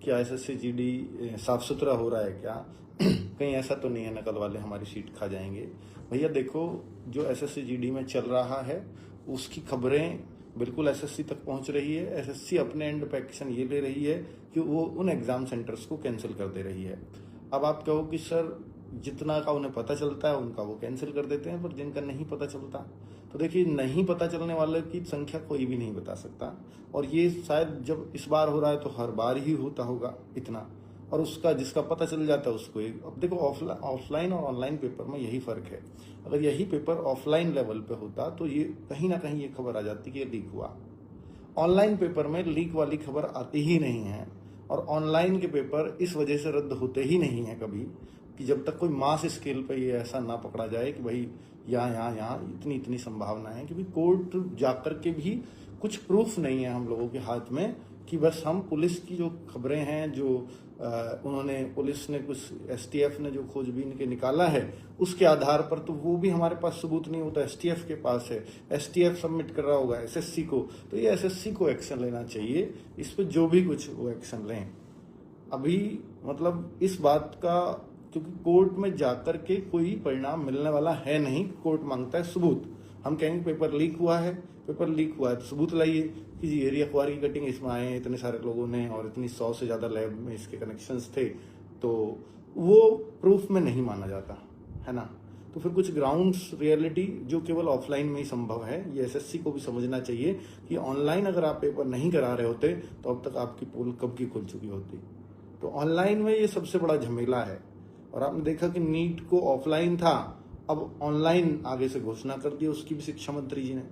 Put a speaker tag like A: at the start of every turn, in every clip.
A: क्या SSC GD साफ सुथरा हो रहा है क्या? कहीं ऐसा तो नहीं है नकल वाले हमारी सीट खा जाएंगे? भैया देखो, जो एसएससी जीडी में चल रहा है उसकी खबरें बिल्कुल एसएससी तक पहुंच रही है। एसएससी अपने एंड पे एक्शन ये ले रही है कि वो उन एग्जाम सेंटर्स को कैंसिल कर दे रही है। अब आप कहो कि सर जितना का उन्हें पता चलता है उनका वो कैंसिल कर देते हैं, पर जिनका नहीं पता चलता, तो देखिए नहीं पता चलने वाले की संख्या कोई भी नहीं बता सकता। और ये शायद जब इस बार हो रहा है तो हर बार ही होता होगा इतना, और उसका जिसका पता चल जाता है उसको अब देखो ऑफलाइन और ऑनलाइन पेपर में यही फर्क है। अगर यही पेपर ऑफलाइन लेवल पे होता तो ये कहीं ना कहीं ये खबर आ जाती कि ये लीक हुआ। ऑनलाइन पेपर में लीक वाली खबर आती ही नहीं है, और ऑनलाइन के पेपर इस वजह से रद्द होते ही नहीं है कभी, कि जब तक कोई मास स्केल पे ये ऐसा ना पकड़ा जाए कि भाई यहाँ इतनी इतनी संभावना है कि भाई कोर्ट जाकर के भी कुछ प्रूफ नहीं है हम लोगों के हाथ में, कि बस हम पुलिस की जो खबरें हैं, जो उन्होंने पुलिस ने कुछ एसटीएफ ने जो खोजबीन के निकाला है उसके आधार पर, तो वो भी हमारे पास सबूत नहीं होता, एसटीएफ के पास है, एसटीएफ सबमिट कर रहा होगा एसएससी को, तो ये एसएससी को एक्शन लेना चाहिए, इस पर जो भी कुछ वो एक्शन लें अभी। मतलब इस बात का, क्योंकि कोर्ट में जाकर के कोई परिणाम मिलने वाला है नहीं, कोर्ट मांगता है सबूत। हम कहेंगे पेपर लीक हुआ है, पेपर लीक हुआ है तो सबूत लाइए कि जी एरिया अखबार की कटिंग इसमें आए हैं इतने सारे लोगों ने, और इतनी 100 से ज्यादा लैब में इसके कनेक्शंस थे, तो वो प्रूफ में नहीं माना जाता है ना। तो फिर कुछ ग्राउंड्स रियलिटी जो केवल ऑफलाइन में ही संभव है, ये एसएससी को भी समझना चाहिए कि ऑनलाइन अगर आप पेपर नहीं करा रहे होते तो अब तक आपकी पोल कब की खुल चुकी होती। तो ऑनलाइन में ये सबसे बड़ा झमेला है। और आपने देखा कि नीट को ऑफलाइन था, अब ऑनलाइन आगे से घोषणा कर दी उसकी भी शिक्षा मंत्री जी ने,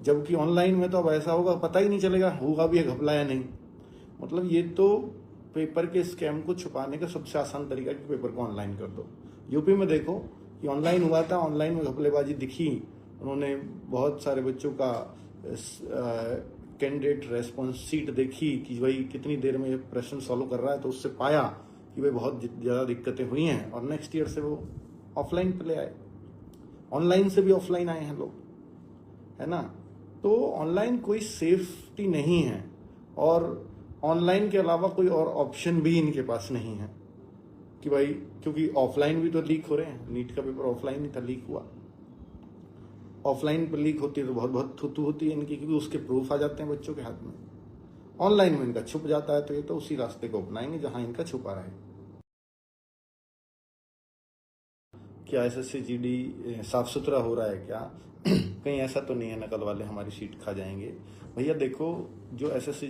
A: जबकि ऑनलाइन में तो अब ऐसा होगा पता ही नहीं चलेगा होगा भी घपला या नहीं। मतलब ये तो पेपर के स्कैम को छुपाने का सबसे आसान तरीका कि पेपर को ऑनलाइन कर दो। यूपी में देखो कि ऑनलाइन हुआ था, ऑनलाइन में घपलेबाजी दिखी, उन्होंने बहुत सारे बच्चों का कैंडिडेट रेस्पॉन्स सीट देखी कि भाई कितनी देर में ये प्रश्न सॉल्व कर रहा है, तो उससे पाया कि भाई बहुत ज़्यादा दिक्कतें हुई हैं, और नेक्स्ट ईयर से वो ऑफलाइन पे ले आए, ऑनलाइन से भी ऑफलाइन आए हैं लोग, है ना। तो ऑनलाइन कोई सेफ्टी नहीं है, और ऑनलाइन के अलावा कोई और ऑप्शन भी इनके पास नहीं है कि भाई, क्योंकि ऑफलाइन भी तो लीक हो रहे हैं, नीट का पेपर ऑफलाइन ही था, लीक हुआ। ऑफलाइन पर लीक होती है तो बहुत बहुत थुतू होती है इनकी, क्योंकि उसके प्रूफ आ जाते हैं बच्चों के हाथ में। ऑनलाइन में इनका छुप जाता है, तो ये तो उसी रास्ते को अपनाएंगे जहां इनका छुपा रहे। क्या एसएससी जीडी साफ सुथरा हो रहा है क्या? कहीं ऐसा तो नहीं है नकल वाले हमारी सीट खा जाएंगे? भैया देखो, जो एसएससी